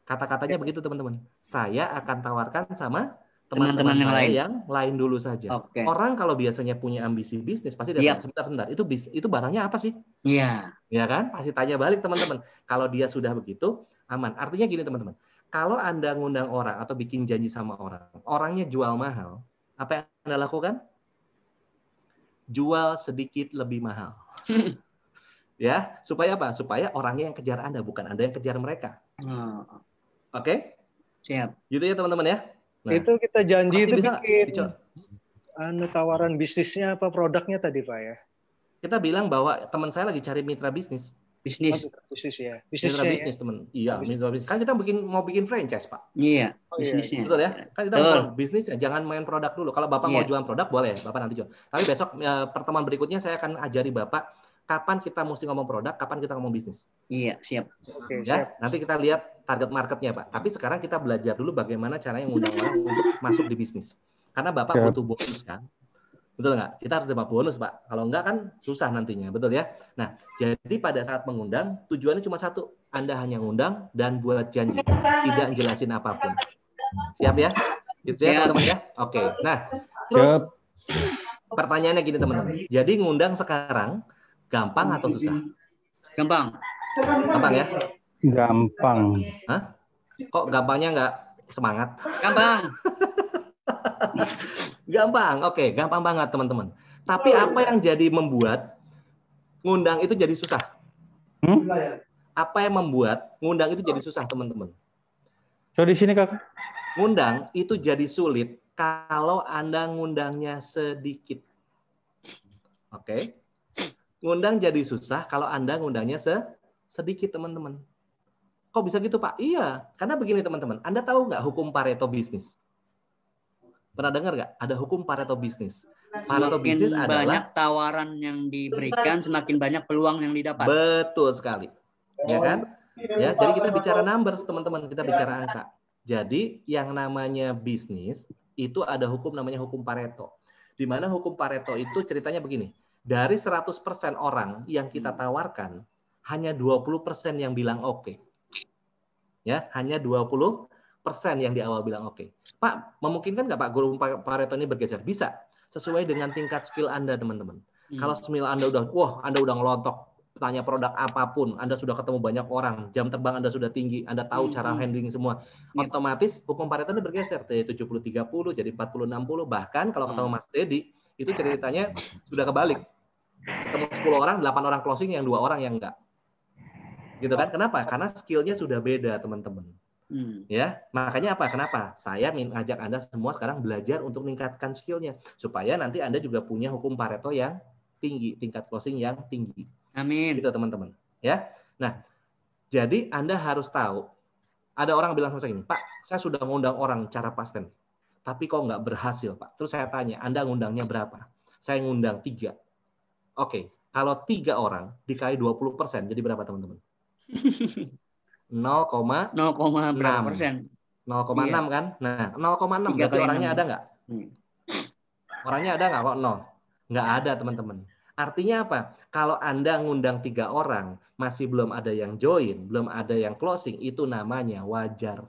Kata-katanya begitu teman-teman. Saya akan tawarkan sama teman-teman yang saya lain. yang lain dulu saja. Oke. Orang kalau biasanya punya ambisi bisnis pasti Iya. datang, sebentar. Itu barangnya apa sih? Iya. Ya kan? Pasti tanya balik teman-teman. Kalau dia sudah begitu, aman. Artinya gini teman-teman. Kalau Anda ngundang orang atau bikin janji sama orang, orangnya jual mahal, apa yang Anda lakukan? Jual sedikit lebih mahal. Ya, supaya apa? Supaya orangnya yang kejar Anda, bukan Anda yang kejar mereka. Oke? Siap. Gitu ya teman-teman ya. Nah, Itu kita janji pasti itu bisa bikin dicoba. tawaran bisnisnya apa produknya tadi Pak ya? Kita bilang bahwa teman saya lagi cari mitra bisnis. Bisnis. Bisnis ya. Mitra Bisnisnya bisnis teman. Iya, mitra bisnis. Kan kita mau bikin franchise, Pak. Iya. Oh, iya. Bisnisnya. Betul ya? Kan kita Betul. mau bisnis ya, jangan main produk dulu. Kalau Bapak mau Iya. jualan produk boleh, Bapak nanti jual. Tapi besok pertemuan berikutnya saya akan ajari Bapak kapan kita mesti ngomong produk, kapan kita ngomong bisnis. Iya, siap. Oke, Ya, siap. nanti kita lihat target marketnya, Pak. Tapi sekarang kita belajar dulu bagaimana caranya mengundang orang untuk masuk di bisnis. Karena Bapak Siap. butuh bonus kan. Betul nggak? Kita harus dapat bonus, Pak. Kalau enggak kan susah nantinya, betul ya? Nah, jadi pada saat mengundang, tujuannya cuma satu. Anda hanya ngundang dan buat janji. Tidak jelasin apapun. Siap ya? Gitu ya, Siap. teman-teman ya? Oke. Nah, terus Siap. pertanyaannya gini, teman-teman. Jadi ngundang sekarang gampang atau susah? Gampang. Gampang ya? Gampang. Hah? Kok gampangnya nggak semangat? Gampang. Gampang, oke, gampang banget teman-teman. Tapi apa yang jadi membuat ngundang itu jadi susah? Apa yang membuat ngundang itu jadi susah teman-teman? So di sini Kak. Ngundang itu jadi sulit kalau Anda ngundangnya sedikit. Oke. Ngundang jadi susah kalau Anda ngundangnya sedikit teman-teman. Kok bisa gitu Pak? Iya, karena begini teman-teman. Anda tahu nggak hukum Pareto bisnis? Pernah dengar nggak? Ada hukum Pareto bisnis. Pareto Semakin bisnis banyak adalah tawaran yang diberikan, semakin banyak peluang yang didapat. betul sekali. Ya kan? Ya, jadi kita bicara numbers teman-teman, kita bicara angka. Jadi yang namanya bisnis itu ada hukum namanya hukum Pareto. Di mana hukum Pareto itu ceritanya begini. Dari 100% orang yang kita tawarkan, hanya 20% yang bilang oke. Ya, hanya 20% yang di awal bilang oke. Pak, memungkinkan nggak Pak guru Pareto ini bergeser? Bisa. Sesuai dengan tingkat skill Anda, teman-teman. Kalau skill Anda Anda udah ngelontok, tanya produk apapun, Anda sudah ketemu banyak orang, jam terbang Anda sudah tinggi, Anda tahu cara handling semua, otomatis hukum Pareto ini bergeser dari 70-30 jadi 40-60, bahkan kalau ketemu Mas Dedi, itu ceritanya sudah kebalik. Ketemu 10 orang, 8 orang closing, yang 2 orang yang enggak. Gitu kan? Kenapa? Karena skillnya sudah beda, teman-teman. Ya, makanya apa? Kenapa? Saya mengajak Anda semua sekarang belajar untuk meningkatkan skillnya, supaya nanti Anda juga punya hukum Pareto yang tinggi, tingkat closing yang tinggi. Amin. Gitu teman-teman. Ya. Nah, jadi Anda harus tahu. Ada orang bilang sama saya gini, Pak, saya sudah ngundang orang cara pasten, tapi kok nggak berhasil, Pak. Terus saya tanya, Anda ngundangnya berapa? Saya ngundang 3. Oke, kalau 3 orang dikali 20%, jadi berapa teman-teman? 0,6. 0,6%. 0,6 kan? Nah, 0,6 3 berarti kali orangnya 6. ada nggak? Orangnya ada nggak kok 0? Nggak ada teman-teman. Artinya apa? Kalau Anda ngundang 3 orang, masih belum ada yang join, belum ada yang closing, itu namanya wajar.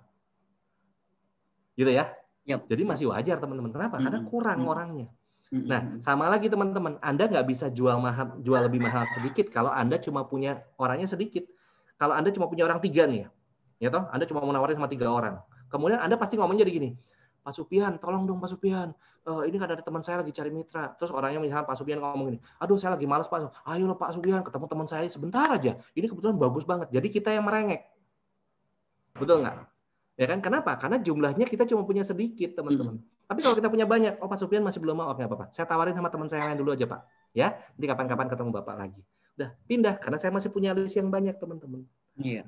Gitu ya? Yap. Jadi masih wajar teman-teman. Kenapa? Karena kurang orangnya. Nah, sama lagi teman-teman, Anda nggak bisa jual lebih mahal sedikit kalau Anda cuma punya orangnya sedikit. Kalau Anda cuma punya orang 3 nih, ya toh, Anda cuma mau nawarin sama 3 orang. Kemudian Anda pasti ngomongnya gini, Pak Supian, tolong dong Pak Supian, ini kan ada teman saya lagi cari mitra. Terus orangnya misalnya Pak Supian ngomong gini, aduh saya lagi malas Pak. Ayo loh Pak Supian, ketemu teman saya sebentar aja. Ini kebetulan bagus banget. Jadi kita yang merengek. Betul nggak? Ya kan? Kenapa? Karena jumlahnya kita cuma punya sedikit, teman-teman. Tapi kalau kita punya banyak, Pak Supian masih belum mau, oke apa-apa. Saya tawarin sama teman saya yang lain dulu aja, Pak. Ya, nanti kapan-kapan ketemu Bapak lagi. Udah, pindah. Karena saya masih punya list yang banyak, teman-teman. Iya.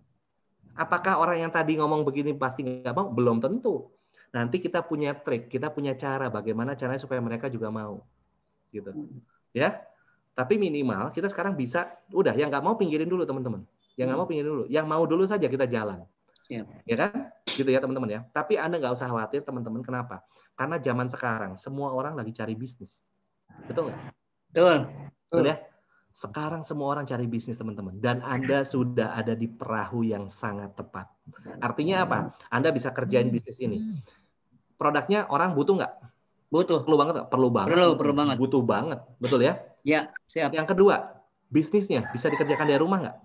Apakah orang yang tadi ngomong begini pasti nggak mau? Belum tentu. Nanti kita punya trik, kita punya cara bagaimana caranya supaya mereka juga mau. Gitu. Ya. Tapi minimal kita sekarang bisa, udah, yang nggak mau pinggirin dulu, teman-teman. Yang nggak mau pinggirin dulu. Yang mau dulu saja kita jalan. Ya kan? Gitu ya teman-teman ya. Tapi Anda nggak usah khawatir teman-teman. Kenapa? Karena zaman sekarang semua orang lagi cari bisnis. Betul nggak? Betul ya? Sekarang semua orang cari bisnis teman-teman. Dan Anda sudah ada di perahu yang sangat tepat. Artinya apa? Anda bisa kerjain bisnis ini. Produknya orang butuh nggak? Butuh. Perlu banget nggak? Perlu banget. Perlu banget. Butuh banget. Betul ya? Ya, siap. Yang kedua, bisnisnya bisa dikerjakan dari rumah nggak?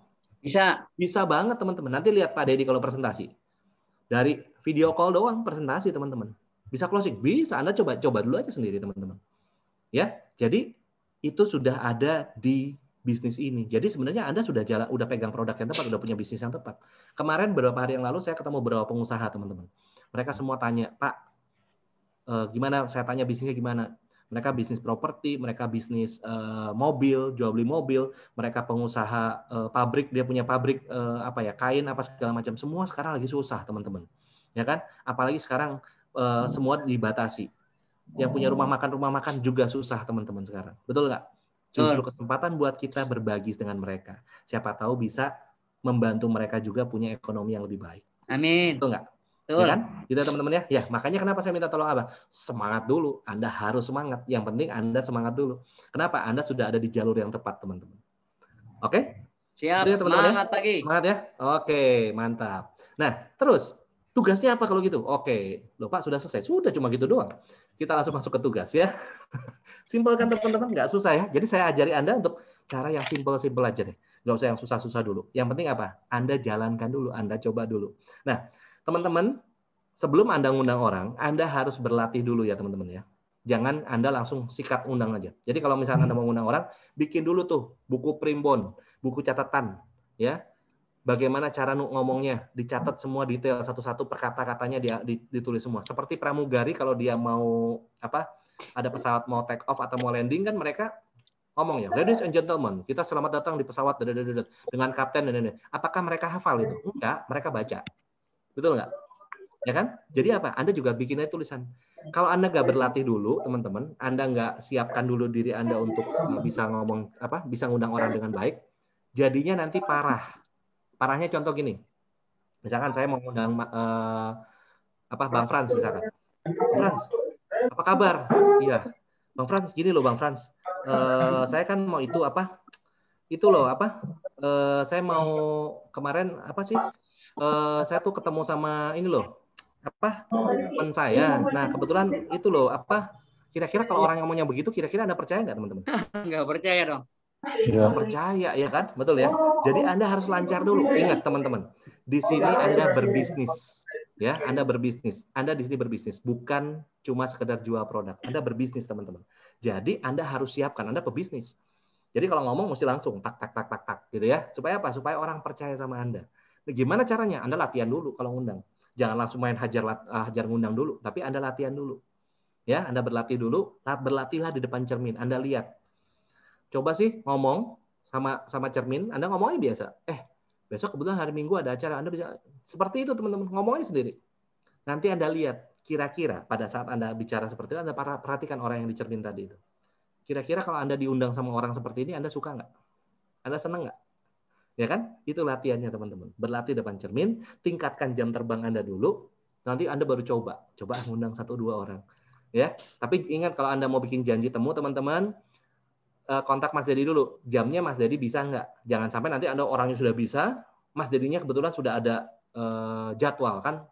Bisa. Bisa banget teman-teman. Nanti lihat Pak Dedi kalau presentasi. Dari video call doang presentasi teman-teman. Bisa closing? Bisa. Anda coba dulu aja sendiri teman-teman. Ya, jadi itu sudah ada di bisnis ini. Jadi sebenarnya Anda sudah pegang produk yang tepat, udah punya bisnis yang tepat. Kemarin beberapa hari yang lalu saya ketemu beberapa pengusaha teman-teman. Mereka semua tanya, Pak, gimana? Saya tanya bisnisnya gimana? Mereka bisnis properti, mereka bisnis mobil, jual beli mobil, mereka pengusaha pabrik, dia punya pabrik kain apa segala macam. Semua sekarang lagi susah, teman-teman. Ya kan? Apalagi sekarang semua dibatasi. Yang punya rumah makan juga susah, teman-teman sekarang. Betul nggak? Justru kesempatan buat kita berbagi dengan mereka. Siapa tahu bisa membantu mereka juga punya ekonomi yang lebih baik. Amin. Betul nggak? Ya kan? Gitu teman-teman ya. Ya, makanya kenapa saya minta tolong Abah? Semangat dulu. Anda harus semangat. Yang penting Anda semangat dulu. Kenapa? Anda sudah ada di jalur yang tepat, teman-teman. Oke? Siap, ya, teman-teman, semangat lagi. Semangat ya? Oke, mantap. Nah, terus tugasnya apa kalau gitu? Oke, loh Pak, sudah selesai. Sudah cuma gitu doang. Kita langsung masuk ke tugas ya. Simpel kan teman-teman? Nggak susah ya. Jadi saya ajari Anda untuk cara yang simpel-simpel aja deh. Nggak usah yang susah-susah dulu. Yang penting apa? Anda jalankan dulu. Anda coba dulu. Nah, teman-teman, sebelum Anda ngundang orang, Anda harus berlatih dulu ya teman-teman ya. Jangan Anda langsung sikat undang aja. Jadi kalau misalnya Anda mau ngundang orang, bikin dulu tuh buku primbon, buku catatan ya. Bagaimana cara ngomongnya, dicatat semua detail satu-satu per kata-katanya ditulis semua. Seperti pramugari kalau dia mau ada pesawat mau take off atau mau landing kan mereka ngomong ya, ladies and gentlemen, kita selamat datang di pesawat dengan kapten dan. Apakah mereka hafal itu? Enggak, mereka baca. Betul nggak? Ya kan? Jadi apa? Anda juga bikin aja tulisan. Kalau Anda nggak berlatih dulu, teman-teman, Anda nggak siapkan dulu diri Anda untuk bisa ngomong bisa ngundang orang dengan baik, jadinya nanti parah. Parahnya contoh gini. Misalkan saya mau ngundang Bang Frans misalkan. Frans, apa kabar? Iya. Bang Frans, gini loh Bang Frans. Saya kan mau itu saya mau kemarin saya tuh ketemu sama ini loh teman saya. Nah kebetulan itu loh kira-kira kalau orang yang ngomongnya begitu kira-kira Anda percaya nggak teman-teman? Nggak percaya dong. Nggak percaya ya kan, betul ya. Jadi Anda harus lancar dulu. Ingat teman-teman, di sini Anda berbisnis ya, Anda berbisnis. Anda di sini berbisnis, bukan cuma sekedar jual produk. Anda berbisnis teman-teman. Jadi Anda harus siapkan Anda pebisnis. Jadi kalau ngomong mesti langsung tak gitu ya. Supaya apa? Supaya orang percaya sama Anda. Nah, gimana caranya? Anda latihan dulu kalau ngundang. Jangan langsung main hajar ngundang dulu, tapi Anda latihan dulu. Ya, Anda berlatih dulu, berlatihlah di depan cermin. Anda lihat. Coba sih ngomong sama cermin, Anda ngomongnya biasa. Besok kebetulan hari Minggu ada acara, Anda bisa seperti itu teman-teman, ngomongnya sendiri. Nanti Anda lihat kira-kira pada saat Anda bicara seperti itu, Anda perhatikan orang yang di cermin tadi itu. Kira-kira kalau Anda diundang sama orang seperti ini, Anda suka nggak? Anda senang nggak? Ya kan? Itu latihannya teman-teman. Berlatih depan cermin, tingkatkan jam terbang Anda dulu, nanti Anda baru coba ngundang 1-2 orang. Ya, tapi ingat kalau Anda mau bikin janji temu teman-teman, kontak Mas Dedi dulu. Jamnya Mas Dedi bisa nggak? Jangan sampai nanti Anda orangnya sudah bisa, Mas Dedinya kebetulan sudah ada jadwal kan,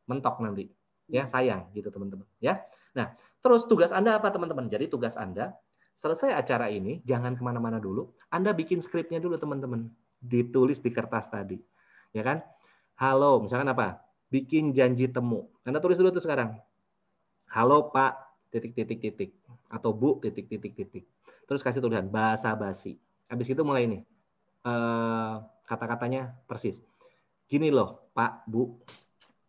mentok nanti. Ya, sayang gitu teman-teman. Ya. Nah, terus tugas Anda apa teman-teman? Jadi tugas Anda, selesai acara ini, jangan kemana-mana dulu. Anda bikin skripnya dulu teman-teman. Ditulis di kertas tadi. Ya kan? Halo, misalkan apa? Bikin janji temu. Anda tulis dulu tuh sekarang. Halo Pak, titik-titik-titik. Atau Bu, titik-titik-titik. Terus kasih tulisan, basa-basi. Habis itu mulai nih. Kata-katanya persis. Gini loh, Pak, Bu.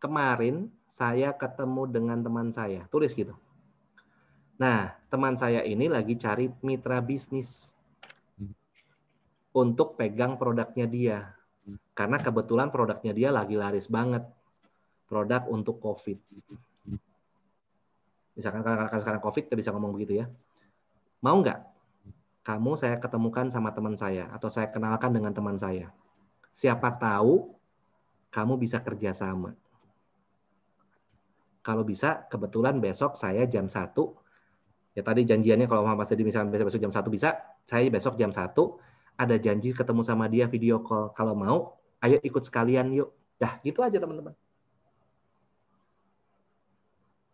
Kemarin saya ketemu dengan teman saya. Tulis gitu. Nah, teman saya ini lagi cari mitra bisnis untuk pegang produknya dia. Karena kebetulan produknya dia lagi laris banget. Produk untuk COVID. Misalkan karena sekarang COVID, kita bisa ngomong begitu ya. Mau nggak kamu saya ketemukan sama teman saya, atau saya kenalkan dengan teman saya. Siapa tahu kamu bisa kerjasama. Kalau bisa, kebetulan besok saya jam 1, ya tadi janjiannya kalau Mas Dedi misalnya besok jam 1 bisa, saya besok jam 1, ada janji ketemu sama dia video call. Kalau mau, ayo ikut sekalian yuk. Dah, gitu aja teman-teman.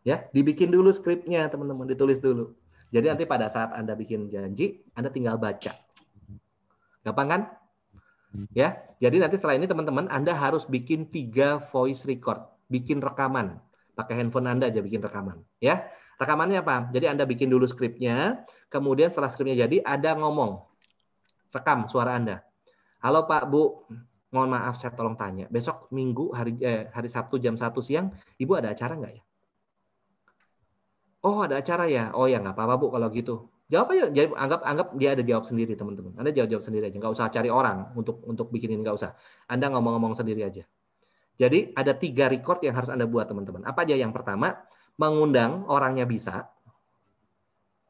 Ya, dibikin dulu skripnya teman-teman, ditulis dulu. Jadi nanti pada saat Anda bikin janji, Anda tinggal baca. Gampang kan? Ya, jadi nanti setelah ini teman-teman, Anda harus bikin 3 voice record, bikin rekaman. Pakai handphone Anda aja bikin rekaman. Ya, rekamannya apa? Jadi Anda bikin dulu skripnya, kemudian setelah skripnya jadi, ada ngomong. Rekam suara Anda. Halo Pak, Bu, mohon maaf saya tolong tanya. Besok Minggu, hari Sabtu jam 1 siang, Ibu ada acara nggak ya? Oh, ada acara ya? Oh ya, nggak apa-apa Bu kalau gitu. Jawab aja. Jadi anggap dia ada jawab sendiri teman-teman. Anda jawab sendiri aja. Nggak usah cari orang untuk bikin ini, nggak usah. Anda ngomong-ngomong sendiri aja. Jadi ada 3 record yang harus Anda buat teman-teman. Apa aja? Yang pertama, mengundang orangnya bisa.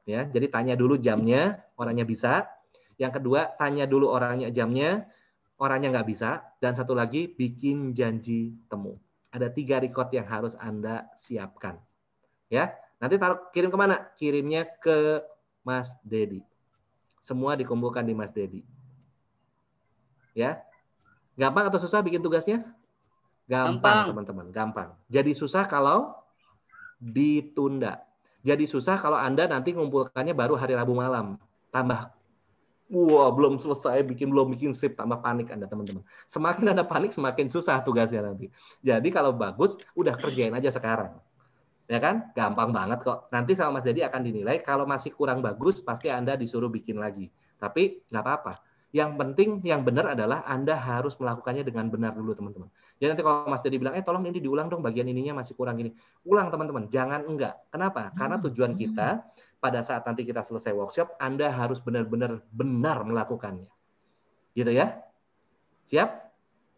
Ya, jadi tanya dulu jamnya, orangnya bisa. Yang kedua, tanya dulu orangnya jamnya, orangnya nggak bisa. Dan satu lagi, bikin janji temu. Ada 3 record yang harus Anda siapkan. Ya, nanti kirim kemana? Kirimnya ke Mas Dedi. Semua dikumpulkan di Mas Dedi. Ya, gampang atau susah bikin tugasnya? Gampang teman-teman, gampang. Jadi susah kalau ditunda. Jadi susah kalau Anda nanti ngumpulkannya baru hari Rabu malam. Tambah, belum selesai belum bikin skrip, tambah panik Anda teman-teman. Semakin Anda panik, semakin susah tugasnya nanti. Jadi kalau bagus, udah kerjain aja sekarang. Ya kan? Gampang banget kok. Nanti sama Mas Dedi akan dinilai. Kalau masih kurang bagus, pasti Anda disuruh bikin lagi. Tapi nggak apa-apa. Yang penting, yang benar adalah Anda harus melakukannya dengan benar dulu, teman-teman. Jadi nanti kalau Mas Dedi bilang, tolong ini diulang dong, bagian ininya masih kurang gini. Ulang, teman-teman. Jangan enggak. Kenapa? Karena tujuan kita, pada saat nanti kita selesai workshop, Anda harus benar-benar melakukannya. Gitu ya? Siap?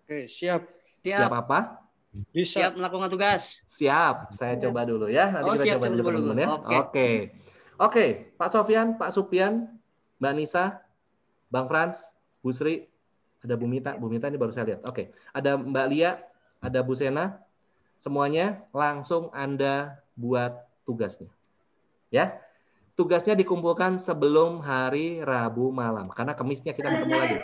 Oke, siap. Siap apa? Bisa. Siap melakukan tugas. Siap. Saya coba dulu ya. Nanti kita siap, coba dulu, teman-teman ya. Oke. Pak Sofyan, Pak Supian, Mbak Nisa, Bang Frans, Bu Sri, ada Bu Mita. Bu Mita ini baru saya lihat. Oke. Ada Mbak Lia, ada Bu Sena. Semuanya langsung Anda buat tugasnya. Ya. Tugasnya dikumpulkan sebelum hari Rabu malam. Karena Kamisnya kita ketemu lagi.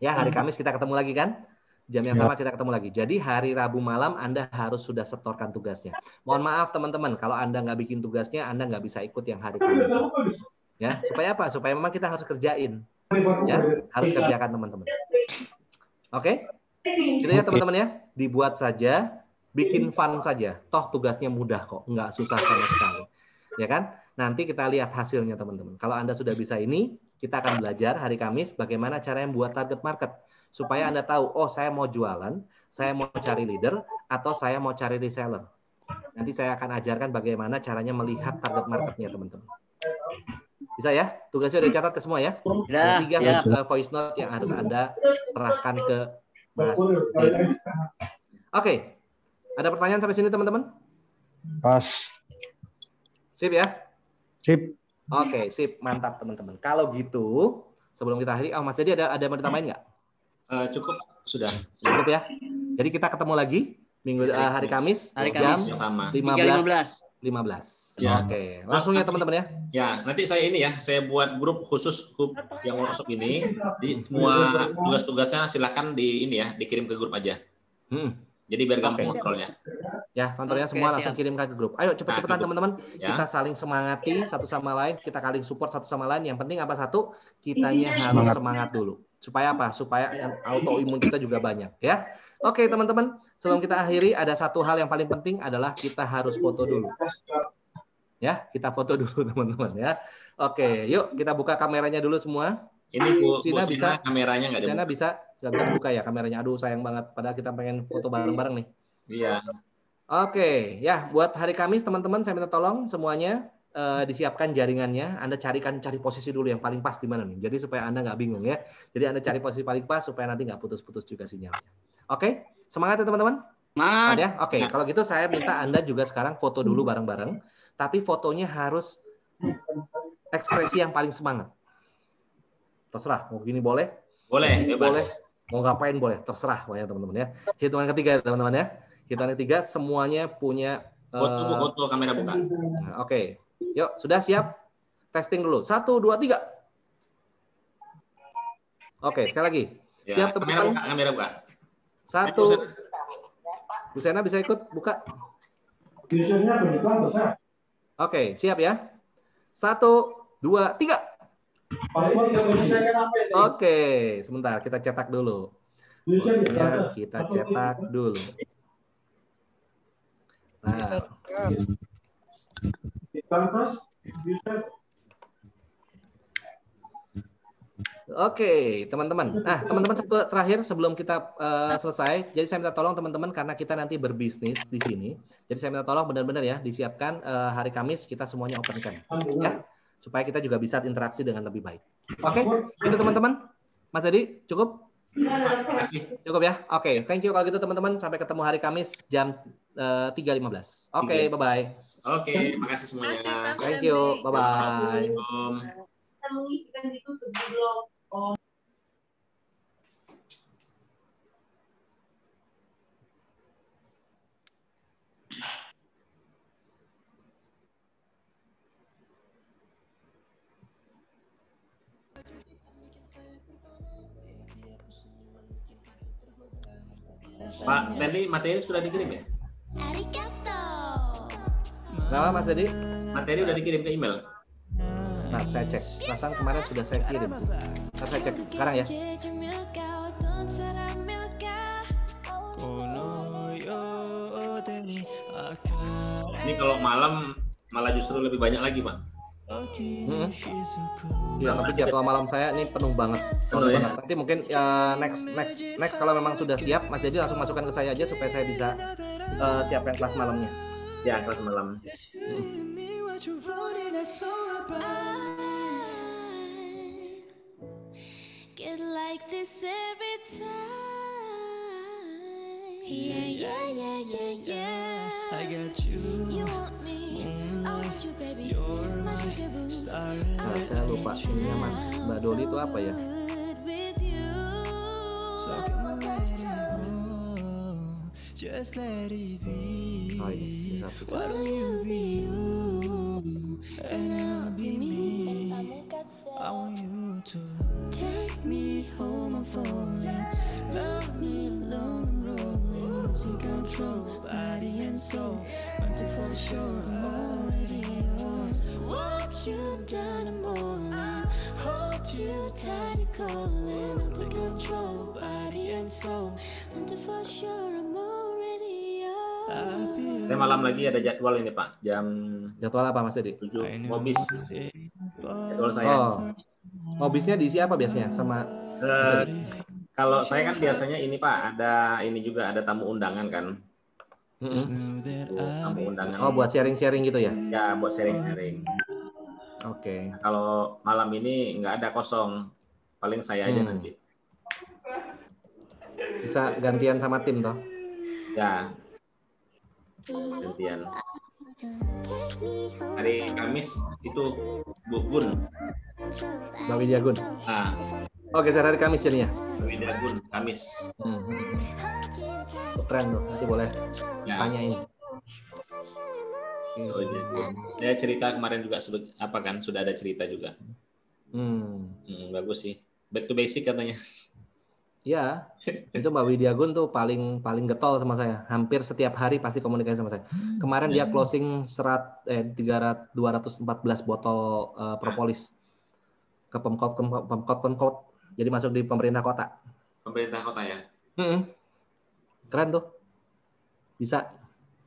Ya, hari Kamis kita ketemu lagi kan? Jam yang sama kita ketemu lagi. Jadi hari Rabu malam Anda harus sudah setorkan tugasnya. Mohon maaf teman-teman, kalau Anda nggak bikin tugasnya, Anda nggak bisa ikut yang hari Kamis. Ya, supaya apa? Supaya memang kita harus kerjain. Ya, harus kerjakan teman-teman. Oke? Gitu ya teman-teman ya. Dibuat saja, bikin fun saja. Toh tugasnya mudah kok, nggak susah sama sekali. Ya kan? Nanti kita lihat hasilnya teman-teman. Kalau Anda sudah bisa ini, kita akan belajar hari Kamis bagaimana cara yang buat target market. Supaya Anda tahu, oh saya mau jualan, saya mau cari leader, atau saya mau cari reseller. Nanti saya akan ajarkan bagaimana caranya melihat target marketnya teman-teman. Bisa ya? Tugasnya udah dicatat ke semua ya? Ada 3 voice note yang harus Anda serahkan ke Mas Dedi. Oke. Ada pertanyaan sampai sini teman-teman? Pas. Sip ya? Sip. Oke, sip. Mantap teman-teman. Kalau gitu, sebelum kita akhiri, Mas Dedi ada yang mau ditambahin nggak? Cukup, sudah. Cukup ya? Jadi kita ketemu lagi hari Kamis, jam 15.15 15. Ya. Oke, langsung ya teman-teman ya. Ya, nanti saya saya buat grup khusus yang workshop ini. Jadi semua tugas-tugasnya silakan dikirim ke grup aja. Jadi biar gampang kontrolnya. Ya, kontrolnya Oke, semua siap. langsung kirim ke grup. Ayo cepet-cepetan Nah, teman-teman. Ya. Kita saling semangati satu sama lain, kita saling support satu sama lain. Yang penting apa satu? Kitanya harus semangat dulu. Supaya apa? Supaya autoimun kita juga banyak ya. Oke, teman-teman, sebelum kita akhiri ada satu hal yang paling penting adalah kita harus foto dulu. Ya, kita foto dulu teman-teman ya. Oke, yuk kita buka kameranya dulu semua. Ini Bu Sina Sina kameranya nggak Sina dibuka. nggak bisa dibuka ya kameranya. Aduh, sayang banget. Padahal kita pengen foto bareng-bareng nih. Iya. Oke, ya buat hari Kamis teman-teman saya minta tolong semuanya disiapkan jaringannya. Anda cari posisi dulu yang paling pas di mana nih. Jadi supaya Anda nggak bingung ya. Jadi Anda cari posisi paling pas supaya nanti nggak putus-putus juga sinyalnya. Oke, semangat ya teman-teman. Semangat. Ya, oke. Kalau gitu saya minta Anda juga sekarang foto dulu bareng-bareng. Tapi fotonya harus ekspresi yang paling semangat. Terserah, mau gini boleh? Boleh, bebas. Boleh. Mau ngapain boleh, terserah pokoknya teman-teman ya. Hitungan ketiga teman-teman ya. Hitungan ketiga semuanya punya Foto kamera buka. Nah, oke. Yuk, sudah siap? Testing dulu. 1 2 3. Oke, sekali lagi. Ya, Siap teman-teman? kamera buka. 1. Bu Sena bisa ikut buka? Oke, siap ya. 1 2 3. Oke, sebentar kita cetak dulu. Fotonya kita cetak dulu. Nah. Oke, teman-teman. Nah, teman-teman satu terakhir sebelum kita selesai. Jadi saya minta tolong teman-teman karena kita nanti berbisnis di sini. Jadi saya minta tolong benar-benar ya disiapkan hari Kamis kita semuanya open cam, ya, supaya kita juga bisa interaksi dengan lebih baik. Oke, itu teman-teman. Mas Edi, cukup? Cukup ya. Oke, thank you kalau gitu teman-teman. Sampai ketemu hari Kamis jam 3.15. Oke, bye-bye. Oke, makasih semuanya. Thank you, bye-bye. Pak Stanley, materi sudah dikirim ya? Kenapa Mas Edi? Materi udah dikirim ke email. Nah, saya cek. Perasaan kemarin sudah saya kirim sih. Nah, saya cek sekarang ya. Ini kalau malam malah justru lebih banyak lagi, Pak. Iya, tapi jadwal malam saya ini penuh banget. Penuh ya? Nanti mungkin next kalau memang sudah siap, Mas Dedi langsung masukkan ke saya aja supaya saya bisa siapkan kelas malamnya. Ya, kelas malam. Get like this every time. Yeah. I got you. You want me? I want you, baby. My sugar boo. Nah, saya lupa ininya Mas Mbak Doli itu apa ya? Oh ini satu. Take me home, I'm falling. Love me long and rolling. Losing control, body and soul. Want to for sure, I'm already yours. Walk you down the morning. Hold you tight, calling. Losing control, body and soul. Want to for sure, I'm already yours. Saya malam lagi ada jadwal ini, Pak. Jadwal apa Mas Dedi? 7 Mobis. Jadwal saya. Mobisnya diisi apa biasanya sama? Kalau saya kan biasanya ini Pak, ada ini juga ada tamu undangan kan. Tamu undangan. Oh, buat sharing-sharing gitu ya? Ya, buat sharing-sharing. Oke. Kalau malam ini nggak ada kosong, paling saya aja nanti. Bisa gantian sama tim toh? Ya, gantian. Hari Kamis itu Bu Gun. Bang Widya Gun. Nah, Oke, hari Kamis jadinya. Widya Gun Kamis. Keren tuh, nanti boleh Ya. tanya ini. Oh, iya. Cerita kemarin juga apa kan sudah ada cerita juga. Bagus sih. Back to basic katanya. Ya, itu Mbak Widiagun tuh paling getol sama saya. Hampir setiap hari pasti komunikasi sama saya. Kemarin dia closing 214 botol propolis ke Pemkot. Jadi masuk di pemerintah kota. Pemerintah kota ya. Keren tuh. Bisa.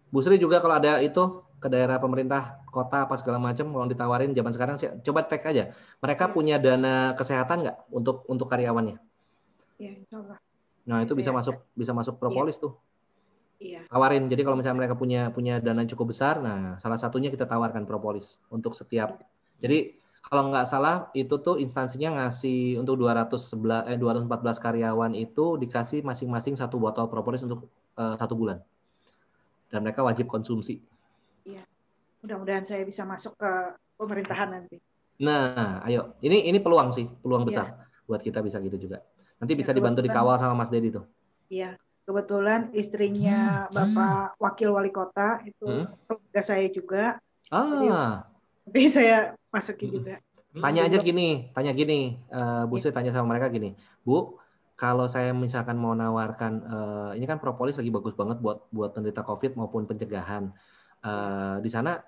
Bu Sri juga kalau ada itu ke daerah pemerintah kota apa segala macam kalau ditawarin zaman sekarang coba cek aja. Mereka punya dana kesehatan nggak untuk karyawannya? Iya, insyaallah. Nah, itu bisa masuk propolis tuh. Iya. Tawarin. Jadi kalau misalnya mereka punya dana cukup besar, nah salah satunya kita tawarkan propolis untuk setiap. Jadi kalau nggak salah itu tuh instansinya ngasih untuk 214 karyawan itu dikasih masing-masing 1 botol propolis untuk 1 bulan. Dan mereka wajib konsumsi. Iya. Mudah-mudahan saya bisa masuk ke pemerintahan nanti. Nah, ayo. Ini peluang sih, peluang besar buat kita bisa gitu juga. Nanti bisa dibantu dikawal sama Mas Dedi tuh. Iya, kebetulan istrinya Bapak Wakil Wali Kota itu keluarga saya juga. Jadi saya masukin juga. Tanya gini, Bu Sri tanya sama mereka gini, Bu, kalau saya misalkan mau nawarkan, ini kan propolis lagi bagus banget buat penderita COVID maupun pencegahan. Di sana,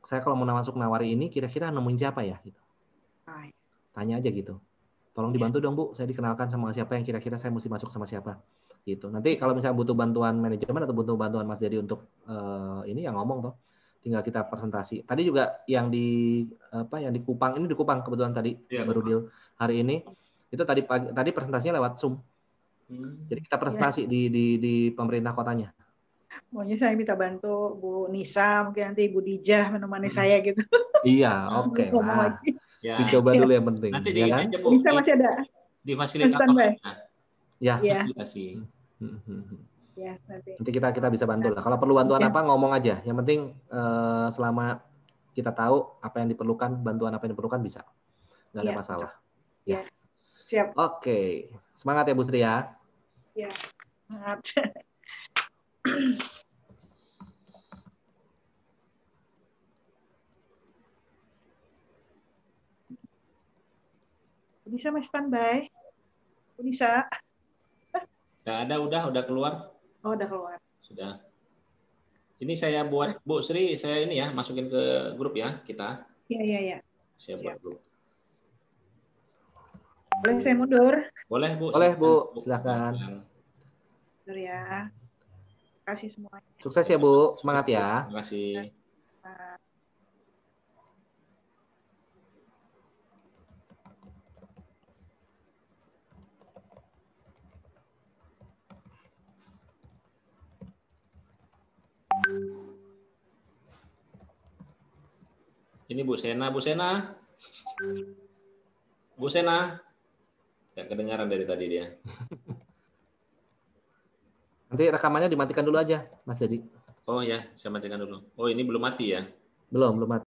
saya kalau mau nawari ini, kira-kira nemuin siapa ya? Gitu. Tanya aja gitu. Tolong dibantu dong Bu, saya dikenalkan sama siapa yang kira-kira saya mesti masuk sama siapa. Gitu. Nanti kalau misalnya butuh bantuan manajemen atau butuh bantuan Mas Dedi untuk ini yang ngomong toh, tinggal kita presentasi. Tadi juga yang di Kupang, ini di Kupang kebetulan tadi baru deal hari ini. Itu tadi presentasinya lewat Zoom. Jadi kita presentasi di pemerintah kotanya. Maunya saya minta bantu Bu Nisa, mungkin nanti Ibu Dijah menemani saya gitu. Iya, oke lah. Dicoba dulu yang penting. Nanti ya kan? Bisa masih ada. Di fasilitas ya. Fasilitasi. Ya, nanti kita bisa bantu lah. Kalau perlu bantuan apa ngomong aja. Yang penting selama kita tahu apa yang diperlukan, bantuan apa yang diperlukan bisa. Nggak ada masalah. Ya. Siap. Oke. Semangat ya Bu Sri ya. Ya. Semangat. Bisa mas standby. Bisa. Nggak ada, udah keluar. Oh, udah keluar. Sudah. Ini saya buat Bu Sri, saya ini ya masukin ke grup ya kita. Iya. Saya buat grup. Boleh saya mundur? Boleh Bu. Boleh Bu, silakan. Mundur ya. Terima kasih semuanya. Sukses ya Bu, semangat ya. Terima kasih. Ini Bu Sena. Nggak kedengaran dari tadi dia. Nanti rekamannya dimatikan dulu aja, Mas Dedi. Oh ya, saya matikan dulu. Oh ini belum mati ya? Belum mati.